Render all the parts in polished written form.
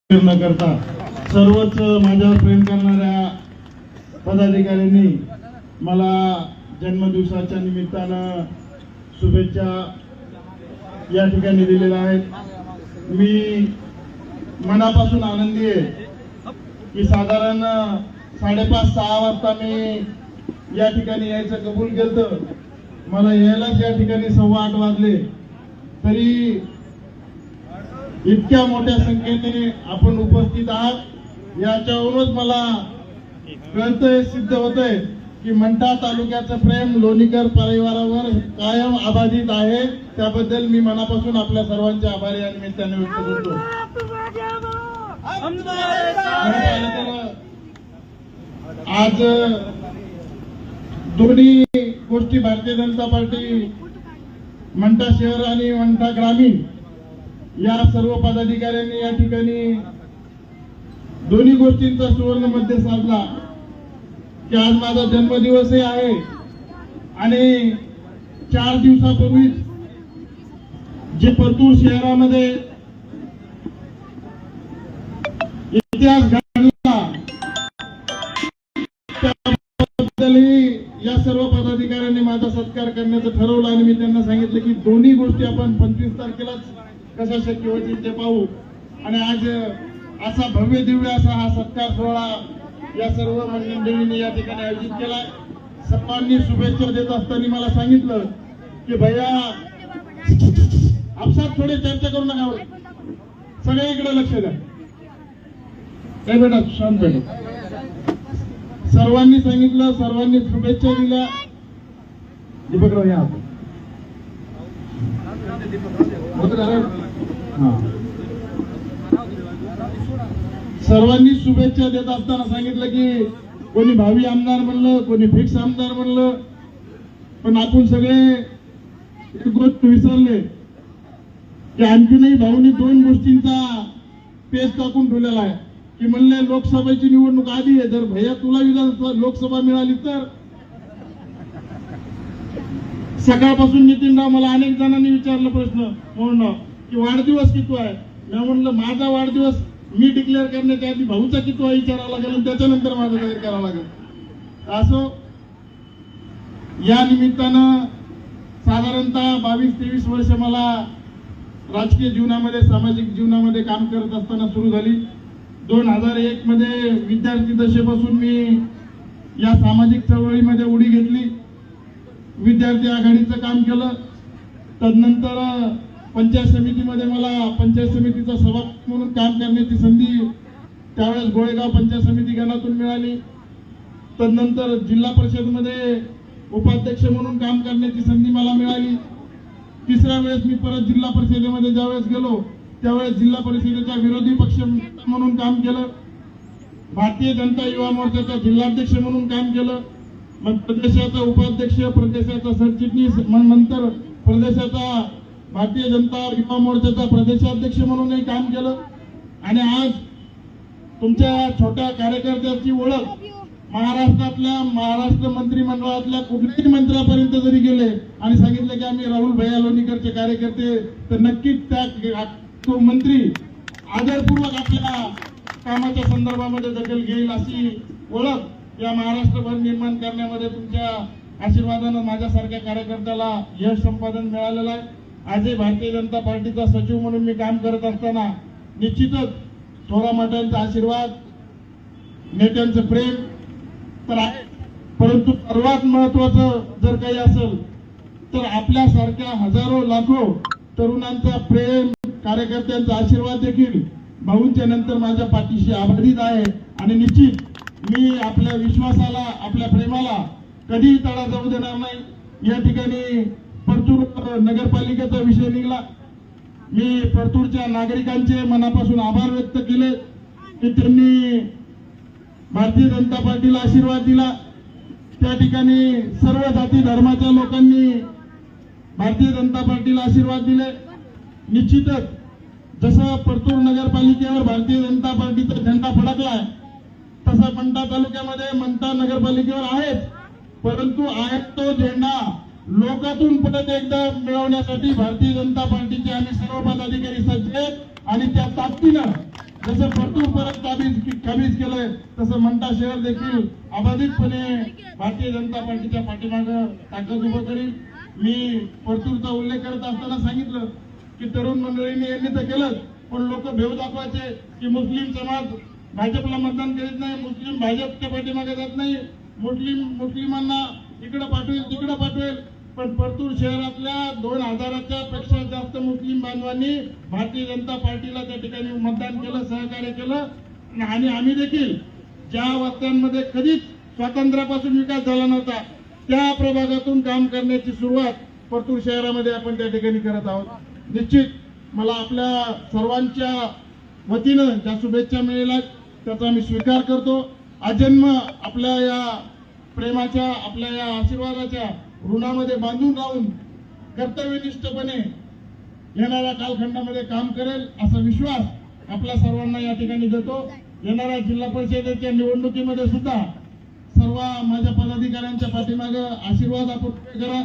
न करता सर्वच माझ्यावर प्रेम करणाऱ्या पदाधिकाऱ्यांनी मला जन्मदिवसाच्या निमित्तानं शुभेच्छा या ठिकाणी दिलेल्या आहेत। मी मनापासून आनंदी आहे की साधारण 5:30-6 वाजता मी या ठिकाणी यायचं कबूल केलं। मला यायलाच या ठिकाणी 8:15 वाजले, तरी इतक्या मोठ्या संख्येने आपण उपस्थित आहात याच्यावरूनच मला कळतंय, सिद्ध होतंय की मंठा तालुक्याचं प्रेम लोणीकर परिवारावर कायम अबाधित आहे। त्याबद्दल मी मनापासून आपल्या सर्वांचे आभारी या निमित्ताने व्यक्त करतो। आज दोन्ही गोष्टी भारतीय जनता पार्टी मंठा शहर आणि मंठा ग्रामीण या सर्व पदाधिकाऱ्यांनी या ठिकाणी दोन्ही गोष्टींचा सुवर्ण मध्य साधला की आज माझा जन्मदिवसही आहे आणि 4 दिवसापूर्वी जे परतूर शहरामध्ये इतिहास घडला त्याबद्दलही या सर्व पदाधिकाऱ्यांनी माझा सत्कार करण्याचं ठरवलं आणि मी त्यांना सांगितलं की दोन्ही गोष्टी आपण 25 तारखेलाच कसा शक्य होतील ते पाहू। आणि आज असा भव्य दिव्य असा हा सत्कार सोहळा या सर्व मंडळींनी या ठिकाणी आयोजित केलाय। सर्वांनी शुभेच्छा देत असताना मला सांगितलं की भैया आपसात थोडी चर्चा करू नका, सगळे इकडे लक्ष द्या। काय बेटा शांत बेटा, सर्वांनी सांगितलं, सर्वांनी शुभेच्छा दिल्या। दीपकराव या सर्वांनी शुभेच्छा देत असताना सांगितलं की कोणी भावी आमदार म्हणलं, कोणी फिक्स आमदार म्हणलं, पण आपण सगळे एक गोष्ट विसरले की आणखीनही भाऊनी 2 गोष्टींचा पेच टाकून ठेवलेला आहे की म्हणले लोकसभेची निवडणूक आधी आहे, जर भैया तुला विधानसभा लोकसभा मिळाली तर। सकाळपासून नितीनराव मला अनेक जणांनी विचारलं प्रश्न म्हणून की वाढदिवस किती आहे। मी म्हणलं माझा वाढदिवस मी डिक्लेअर करण्याच्या आधी भाऊचा किती आहे विचारावा लागेल आणि त्याच्यानंतर माझा जाहीर करावा लागेल। असो या निमित्तानं साधारणतः 22-23 वर्ष मला राजकीय जीवनामध्ये सामाजिक जीवनामध्ये काम करत असताना सुरू झाली। 2001 मध्ये विद्यार्थी दशेपासून मी या सामाजिक चळवळीमध्ये उडी घेतली, विद्यार्थी आघाडीचं काम केलं। तदनंतर पंचायत समितीमध्ये मला पंचायत समितीचा सभापती म्हणून काम करण्याची संधी त्यावेळेस गोळेगाव पंचायत समिती गणातून मिळाली। तदनंतर जिल्हा परिषदमध्ये उपाध्यक्ष म्हणून काम करण्याची संधी मला मिळाली। तिसऱ्या वेळेस मी परत जिल्हा परिषदेमध्ये ज्यावेळेस गेलो त्यावेळेस जिल्हा परिषदेचा विरोधी पक्ष म्हणून काम केलं, भारतीय जनता युवा मोर्चाचा जिल्हाध्यक्ष म्हणून काम केलं, मग प्रदेशाचा उपाध्यक्ष, प्रदेशाचा सरचिटणीस, नंतर प्रदेशाचा भारतीय जनता युवा मोर्चाचा प्रदेशाध्यक्ष म्हणूनही काम केलं। आणि आज तुमच्या छोट्या कार्यकर्त्याची ओळख महाराष्ट्र मंत्रिमंडळातल्या कुठल्याही मंत्र्यापर्यंत जरी गेले आणि सांगितलं की आम्ही राहुल भैया लोणीकरचे कार्यकर्ते, तर नक्कीच तो मंत्री आदरपूर्वक आपल्या कामाच्या संदर्भामध्ये दखल घेईल अशी ओळख या महाराष्ट्रभर निर्माण करण्यामध्ये तुमच्या आशीर्वादानं माझ्यासारख्या कार्यकर्त्याला यश संपादन मिळालेलं आहे। आजही भारतीय जनता पार्टीचा सचिव म्हणून मी काम करत असताना निश्चितच थोरा मोठ्यांचा आशीर्वाद, नेत्यांचं प्रेम तर आहे, परंतु सर्वात महत्वाचं जर काही असेल तर आपल्यासारख्या हजारो लाखो तरुणांचा प्रेम, कार्यकर्त्यांचा आशीर्वाद देखील भाऊंच्या नंतर माझ्या पाठीशी आभारीत आहे। आणि निश्चित मी आपल्या विश्वासाला, आपल्या प्रेमाला कधीही तडा जाऊ देणार नाही। या ठिकाणी परतूर नगरपालिकेचा विषय निघाला, मी परतूरच्या नागरिकांचे मनापासून आभार व्यक्त केले की त्यांनी भारतीय जनता पार्टीला आशीर्वाद दिला। त्या ठिकाणी सर्व जाती धर्माच्या लोकांनी भारतीय जनता पार्टीला आशीर्वाद दिले। निश्चितच जसं परतूर नगरपालिकेवर भारतीय जनता पार्टीचा झेंडा फडकलाय तसा मंठा तालुक्यामध्ये मंठा नगरपालिकेवर आहेच, परंतु आहे तो झेंडा लोकातून परत एकदा मिळवण्यासाठी भारतीय जनता पार्टीचे आम्ही सर्व पदाधिकारी सज्ज आहेत आणि त्या ताकदीनं जसं परतूर परत काबीज केलंय तसं मंठा शहर देखील अबाधितपणे भारतीय जनता पार्टीच्या पाठीमागं ताकद उभं करील. मी परतूरचा उल्लेख करत असताना सांगितलं की तरुण मंडळींनी यांनी तर केलं, पण लोक भेव दाखवायचे की मुस्लिम समाज भाजपला मतदान करीत नाही, मुस्लिम भाजपच्या पाठीमागे जात नाही, मुस्लिमांना इकडे पाठवेल तिकडे पाठवेल. पण परतूर शहरातल्या 2000च्या पेक्षा जास्त मुस्लिम बांधवांनी भारतीय जनता पार्टीला त्या ठिकाणी मतदान केलं, सहकार्य केलं. आणि आम्ही देखील ज्या वस्त्यांमध्ये कधीच स्वातंत्र्यापासून विकास झाला नव्हता त्या प्रभागातून काम करण्याची सुरुवात परतूर शहरामध्ये आपण त्या ठिकाणी करत आहोत. निश्चित मला आपल्या सर्वांच्या वतीनं ज्या शुभेच्छा मिळाल्या त्याचा मी स्वीकार करतो. आजन्म आपल्या या प्रेमाच्या, आपल्या या आशीर्वादाच्या ऋणामध्ये बांधून राहून कर्तव्यनिष्ठपणे येणाऱ्या कालखंडामध्ये काम करेल असा विश्वास आपल्या सर्वांना या ठिकाणी देतो. येणाऱ्या जिल्हा परिषदेच्या निवडणुकीमध्ये सुद्धा सर्व माझ्या पदाधिकाऱ्यांच्या पाठीमागे आशीर्वाद आपण करा,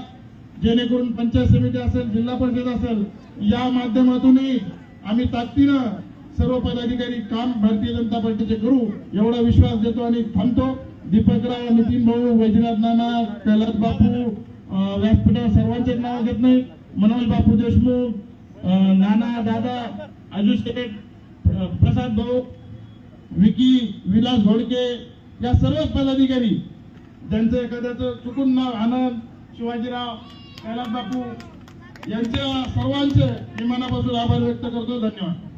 जेणेकरून पंचायत समिती असेल, जिल्हा परिषद असेल, या माध्यमातूनही आम्ही ताकदीनं सर्व पदाधिकारी काम भारतीय जनता पार्टीचे करू एवढा विश्वास देतो आणि थांबतो. दीपकराव, नितीन भाऊ, वैजनाथ नाना, कैलास बापू, व्यासपीठावर सर्वांचे नाव घेत नाही, मनोज बापू देशमुख, नाना, दादा, आजू शेठ, प्रसाद भाऊ, विकी, विलास घोडके, या सर्व पदाधिकारी ज्यांचं एखाद्याचं चुकून नाव, आनंद, शिवाजीराव, कैलास बापू यांच्या सर्वांचे मी मनापासून आभार व्यक्त करतो. धन्यवाद.